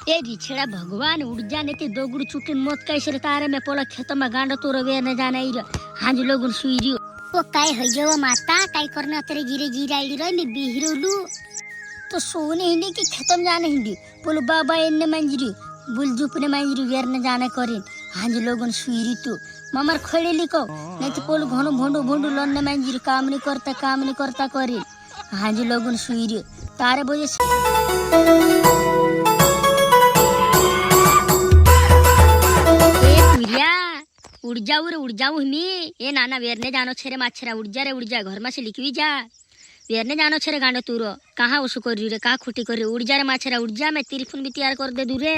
ए रिछड़ा भगवान उड़ जाने ते दो गुड़ चुटन मत कैसे तारे में पोला खेत में गांडो तो रवे न जाना इर हांज लोगन सुईरियो ओ काय हजवा माता काय करने तेरे गिरे गिरा इडी रे मैं बिहरुलू तो सोने हिंदी की खेतम जाने हिंदी पोलो बाबा एन्ने मंजरी बुलजुपने मंजरी वेर न जाने करिन हांज लोगन सुईरी तू ममर खड़े लिखो नहीं तो पोलो घनो भोंडो भोंडो लन्ने मंजरी काम नहीं करता करिन हांज लोगन सुईरी तारे बोझे उड़ जाऊ मी ए नाना वेरने जानो छेरे माछरा उड़ जा घर में से लिखवी जा वेरने जानो छेरे गांडो तूरो कहाँ उसु करी रे कहाँ खुटी करी उड़ जा रे माछरा उड़ जा मैं तिरफुन भी तैयार कर दे दूरे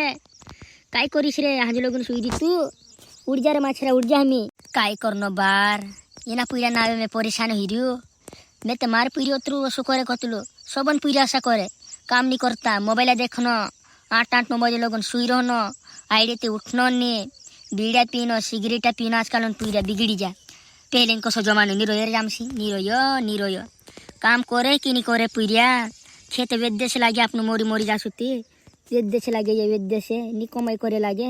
काय करिस रे हाज लोगन सुईरी तू उड़ जा रे माछरा उड़ जा मी काय करनो बार येना पुइरा नावे में परेशान हिरियो मैं ते मार पुइरियो तू उसु करे कतलो सबन पुइरा आशा करे काम नहीं करता मोबाइल देखनो 8-9 बजे लोगन सुई रहनो आईडे ते उठनो ने बीड़ा पीनो सिगरेटा पीनो आजकल पूरा बिगड़ी जा पहले कसो जमानो निरोय जामसी निरोय काम करे कि नहीं करे पूरिया खेत वेद्य से लागे आपनो मोरी जासुती वेद्य से लागे ये वेद्य से नी कमाई करे लागे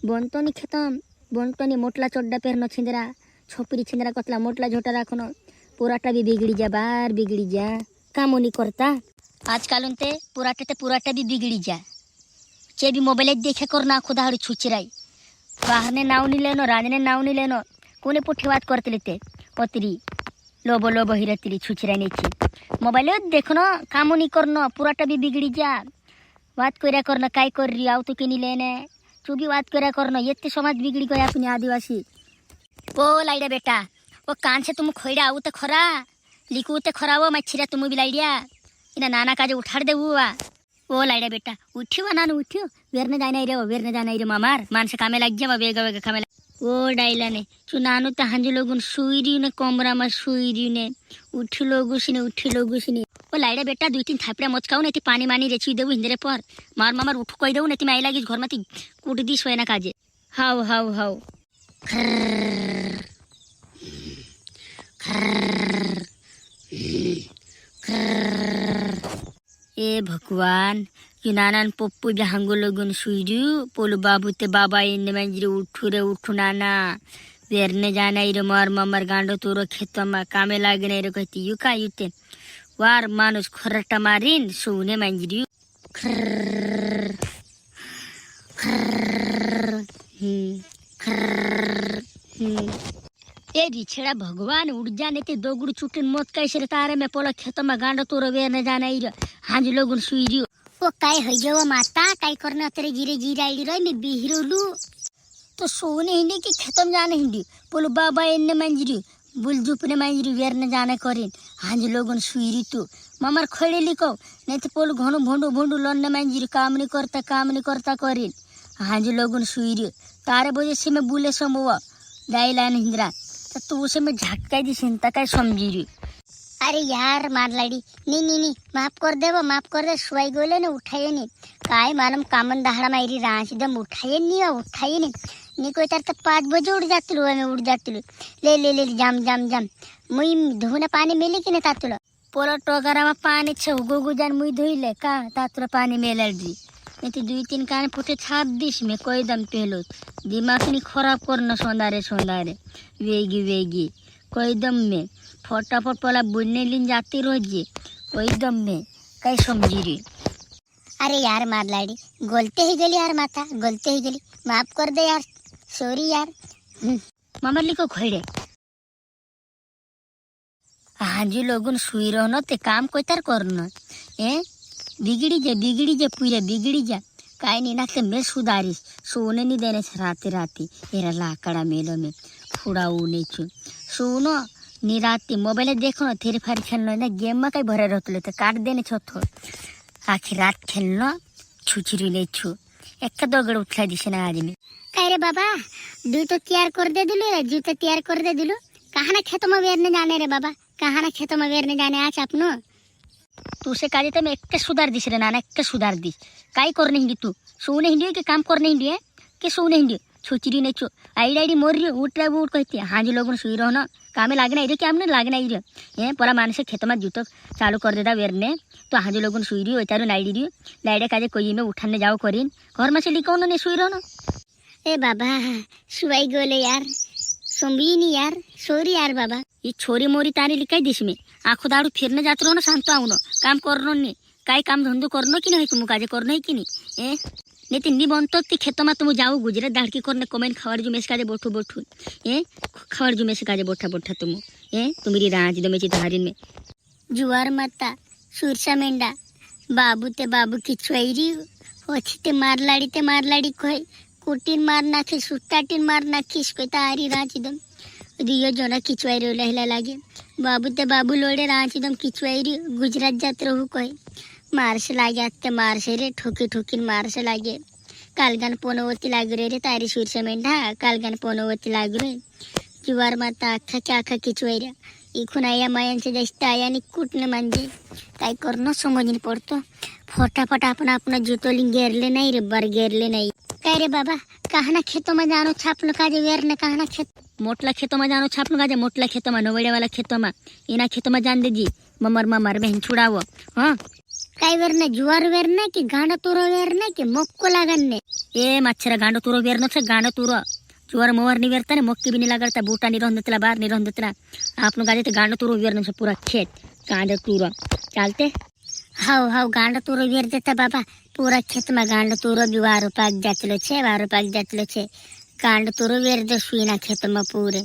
बनतो नी खेतम बनतो नी मोटला चड्डा पहरनो छिंदरा छोपरी छिंदरा कतला मोटला झोटा रखनो पुराटा भी बिगड़ी जा बार बिगड़ी जा काम नहीं करता आजकल उनते पुराटा भी बिगड़ी जा चे भी मोबाइल देखे करना खुदा हड़ी छुचराई बाहर ने नाव नहीं लेनो राज ने नाव नहीं लेनो कोने पुठी बात करते लेते पतरी लोबो हिरतली छुचरा नीचे मोबाइल देखनो काम नहीं करनो पुराटा भी बिगड़ी जा बात करा करना काय कर रही आओ तो कि नहीं लेने तू भी बात करा करना ये समाज बिगड़ी गया अपनी आदिवासी ओ लाइडा बेटा वो कान से तुम खोईडा आऊ तो खरा लिखू तो खरा वो मच्छिरा तुम भी लाइडिया इना नाना काजे उठाड़ दे हुआ ओ लाइडा बेटा उठियो नानु उठियो वेरने जाना रे मामार मानसे कामे लग जा वेगा कामे ओ डाइला ने चु नानु त हांज लोगन सुईरी ने कमरा में सुईरी ने उठी लोगुसिने ओ लाइडा बेटा 2-3 थापड़ा मत खाऊ नेति पानी मानी रेची देबु हिंदरे पर मार मामार उठु कई देबु नेति माई लागिस घर माती कुट दिस होय ना काजे हाउ ए भगवान कि नानान पप्पू जहांगो लोगन सुईरू पोलो बाबू ते बाबा इन्ने मंजरे उठू नाना वेरने जाना इरो मार ममर गांडो तोरो खेतमा कामे लागने इरो कहती युका युते वार मानुस खरटा मारिन सुने मंजरी ए रिछड़ा भगवान उड़ जाने ते दो गुड़ चुटन मत कैसे तारे में पोला खेतमा गांडो तोरो वेरने जाना इरो हांज लोगन सुईरू ओ काय हजवा माता काय करने तेरे गिरे गिरा इडी रे मैं बिहरुलू तो सोने हिंदी की खेतम जाने हिंदी पोलो बाबा एन्ने मंजरी बुलजुपने मंजरी वेर न जाने करिन हांज लोगन सुईरी तू ममर खड़े लिखो नहीं तो पोलो घनो भोंडो लन्ने मंजरी काम नहीं करता करिन हांज लोगन सुईरी तारे बोझे से मैं बुले समवा गाइलान हिंद्रा तो तू उसे मैं झटका दी चिंता काय समझी अरे यार मार लाड़ी नी माफ कर दे सुई गोले ने उठाइए नहीं काय मालूम कामन दहाड़ा मारी रांच दम उठाइए नहीं कोई तार तो 5 बजे उड़ जाती मैं उड़ जाती ले जाम मुई धोने पानी मिली कि नहीं तातुलो पोलो टोकरा में पानी छे उगो जान मुई धोइले का तातुलो पानी मेलर दी नहीं तो 2-3 कान फुटे छाप दिस में कोई दम पहलो दिमाग नहीं खराब करना सोंदारे वेगी कोई दम में फटाफट पोला बुनने लिन जाती रोजी कोई दम में कई समझी रे अरे यार मार लाड़ी गलते ही गली यार माता गलते ही गली माफ कर दे यार सॉरी यार मामा लिखो खोड़े हाजी लोगन सुई रहो ते काम कोई तार करना बिगड़ी जा पूरा बिगड़ी जा काय नहीं ना ते मैं सुधारिस सोने नहीं देने से राती एरा लाकड़ा मेलो में फुड़ाऊ नहीं छू सोनो निराती मोबाइल देखो ना थेरे फारी खेलना ना गेम में कई भरे रहते तो काट देने छो आखिर रात खेलना छुचरी ले छू एक दगड़ उठला दिसे ना आज में कह रे बाबा दू तो तैयार कर दे दिलो जूता तैयार कर दे दिलो कहाँ ना खेतों में वेरने जाने रे बाबा कहाँ ना खेतों में वेरने जाने आज अपनो तू से काजे तो मैं एक सुधार दिस रे नाना एक सुधार दिस काई करने हिंदी तू सोने हिंदी के काम करने हिंदी है के सोने हिंदी छोचरी ने आईडी आईडी मोर रही उठ रहा उठ कहती हाँ जी लोगों सुई रहो ना कामे लागना ही क्या हमने लागना ही ये पूरा मानस खेत में जूतो चालू कर देता वेरने तो हाँ जी लोगों सुई रही तारू लाइडी रही लाइडे काजे कोई में उठाने जाओ करीन घर में से लिखो ने सुई रहो ना ए बाबा सुवाई गोले यार सोम्बी नहीं यार सोरी यार बाबा ये छोरी मोरी तारी लिखाई दिस में आखो दाड़ू फिरने जात रहो ना शांत आउनो काम करनो नहीं काय काम धंधो करनो कि नहीं तुम काजे करनो है कि नहीं नहीं तिन्नी बनतो ती खेत में तुम जाओ गुजरात दाड़की करने कमेंट खावाड़ जुमेश काजे बोठू बोठू खावाड़ जुमेश काजे बोठा बोठा तुम तुम्हारी राज दो मेची धारिन में जुआर माता सुरसा मेंढा बाबू ते बाबू किचवाईरी होची ते मारलाडी कोई कुटीन मार नाखी सुट्टाटीन मार नाखीस कोई तारी रांची दम दियो जोना किचवाईरी लहला लागे बाबू ते बाबू लोड़े रांची दम किचवाईरी गुजरात जात रहू कोई मारसे लागे आत्ते मारसे रे ठोकी ठोकीन मारसे लागे कालगान पोनवती लागू रे तारी सुरसा मेंढा कालगान पोनवती लागू रे जुवार माता आखा क्या आखा किचवाईऱ्या इखून आया मायांचे जास्त आया आणि कुठने म्हणजे काय करणं समजून पडतो फटाफट आपण जुतोली घेरले नाही रे बर घेरले नाही काय रे बाबा कहाना खेतो में जानो छापलो काजे वेरने कहाना खेत मोटला खेतों में जानो छापनो काजे मोटला खेतों में नवेड़े वाला खेतों में इना खेतों में जान दीजिए ममर बहन छुड़ावो हाँ काय वेरने जुवार वेरने की गांडो तुरो वेरने की मोक्को लागने ए मच्छर गांडो तुरो वेरनो से गांडो तुरो जुवार मोवर नहीं वेरता ने मोक्की भी नहीं लगता बूटा नहीं रहता बाहर नहीं रहता आप लोग गाजे तो गांडो तुरो वेरने से पूरा खेत गांडो तुरो चलते हाउ गांडो तुरो वेर देता बाबा पूरा खेत में गांडो तुरो भी वारो पाक जातलो छे गांडो तुरो वेर दे सुईना खेत में पूरे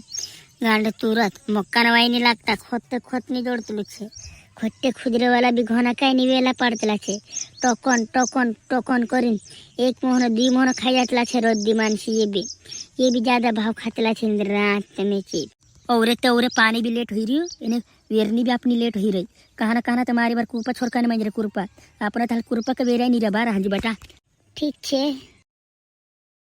गांडो तुरत मक्का नवाई नहीं लगता खोत नहीं जोड़तलो छे खोटे खुदरे वाला भी घना काय नहीं वेला पड़तला छे टोकन करीन एक मोहन दी मोहन खाई जातला छे रोज मानसी ये भी ज्यादा भाव खातला छे रात में चीज औरे पानी भी लेट हुई रही इन्हें वेरनी भी अपनी लेट हुई रही कहा तुम्हारी बार कुरपा छोड़कर नहीं मंजरे कुरपा अपना थाल कुरपा का वेरा नहीं रहा बार हाँ जी बेटा ठीक छे।